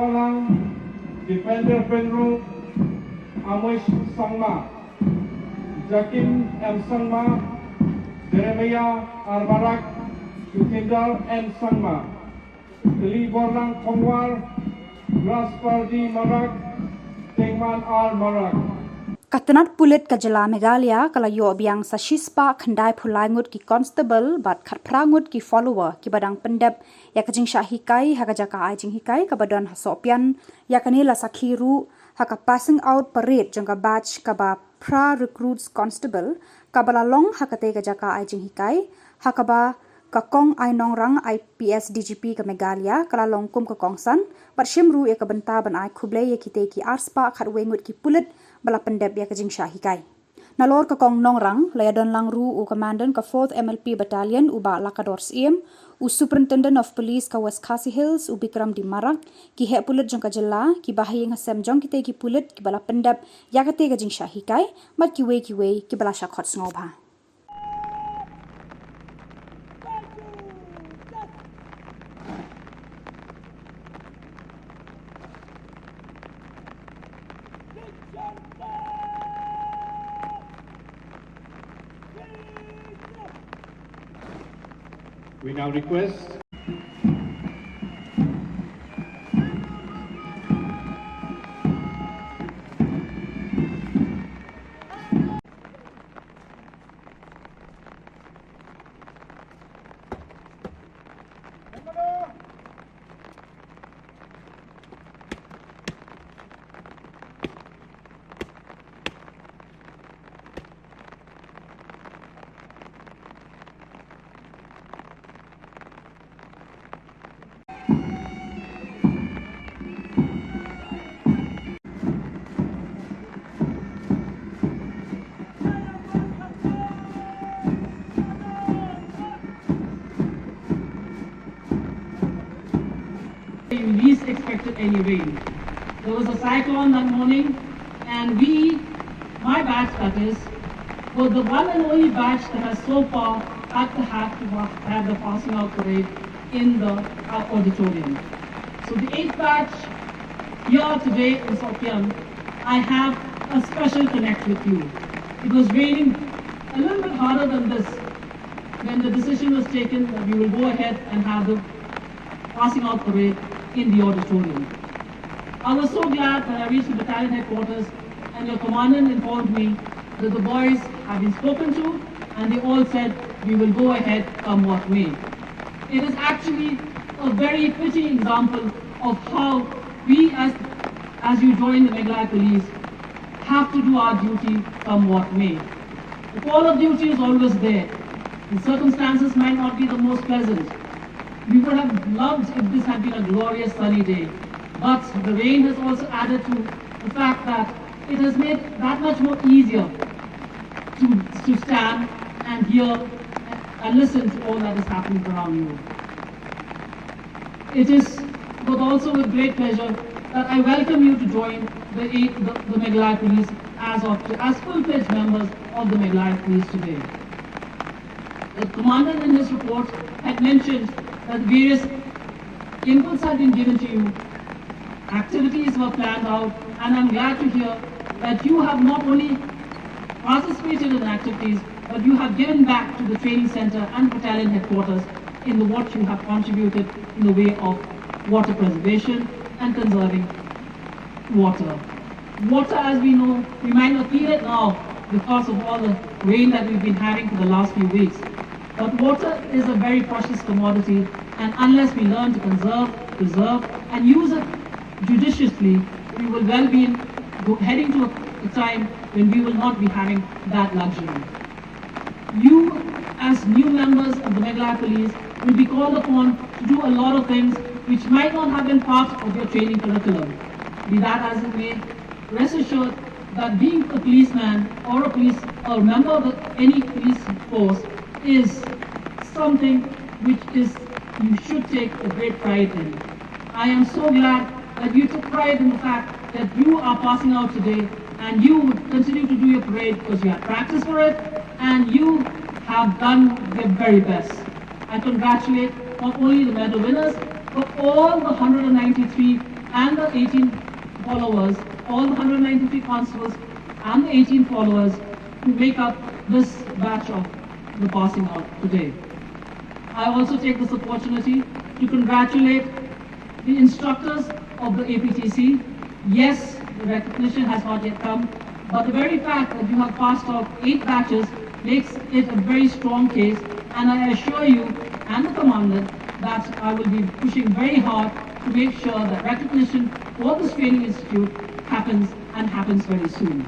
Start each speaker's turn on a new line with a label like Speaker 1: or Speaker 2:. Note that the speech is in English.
Speaker 1: Shillong, Defender Penru, Amish Samla, Jakim M. Sangma, Jeremiah Arbarak, Sukindar M. Sangma, Kali Borlang Kongwar, Raspardi Marak, Tengman R. Marak.
Speaker 2: Katanat Pulit Kajala Meghalaya kalayo biang sa Shispa Khandai Phulai Ngut ki constable bat khatphra Ngut ki follower ki badang Pyndep ya kajing Jinghikai hakajaka ai Jinghikai kabadon Sohpian ya kanila sakhiru haka passing out parade jongka batch kaba pra recruits constable kabala long hakate kajaka ai Jinghikai hakaba kakong ai nongrang IPS DGP ka Meghalaya kala longkum ka kongsan bat shimru ya kabenta ban ai khuble ya kite ki arspa khatwe Ngut ki Pulit bala Pyndep ya kajing Jinghikai nalor ka kong nongrang layadon langru u commandant ka 4th MLP battalion u ba lakador siem u superintendent of police ka West Khasi Hills u Bikram di Marak ki he Pulit jong ka jilla ki bahayeng hasem jong kite ki Pulit ki bala Pyndep ya kate kajing Jinghikai mat ki we ki bala shakhot sngoba.
Speaker 1: We now request
Speaker 3: We least expected any rain. There was a cyclone that morning, and my batch that is, was the one and only batch that has so far had to have the passing out parade in the auditorium. So the 8th batch here today in Sohpian, I have a special connect with you. It was raining a little bit harder than this when the decision was taken that we will go ahead and have the passing out parade in the auditorium. I was so glad when I reached the battalion headquarters and your commandant informed me that the boys have been spoken to and they all said we will go ahead come what may. It is actually a very fitting example of how we as you join the Meghalaya police have to do our duty come what may. The call of duty is always there. The circumstances might not be the most pleasant. We would have loved if this had been a glorious sunny day, but the rain has also added to the fact that it has made that much more easier to stand and hear and listen to all that is happening around you. It is but also with great pleasure that I welcome you to join the Meghalaya Police as full-fledged members of the Meghalaya Police today. The commandant in his report had mentioned that various inputs had been given to you, activities were planned out, and I'm glad to hear that you have not only participated in activities, but you have given back to the training center and battalion headquarters in what you have contributed in the way of water preservation and conserving water. Water, as we know, we might not feel it now because of all the rain that we've been having for the last few weeks. But water is a very precious commodity, and unless we learn to conserve, preserve, and use it judiciously, we will well be heading to a time when we will not be having that luxury. You, as new members of the Meghalaya Police, will be called upon to do a lot of things which might not have been part of your training curriculum. Be that as it may, rest assured that being a policeman or a member of any police force is something which you should take a great pride in. I am so glad that you took pride in the fact that you are passing out today and you would continue to do your parade because you have practiced for it and you have done your very best. I congratulate not only the medal winners, but all the 193 and the 18 followers, all the 193 constables and the 18 followers who make up this batch of the passing out today. I also take this opportunity to congratulate the instructors of the APTC. Yes, the recognition has not yet come, but the very fact that you have passed out 8 batches makes it a very strong case, and I assure you and the Commandant that I will be pushing very hard to make sure that recognition for this training institute happens and happens very soon.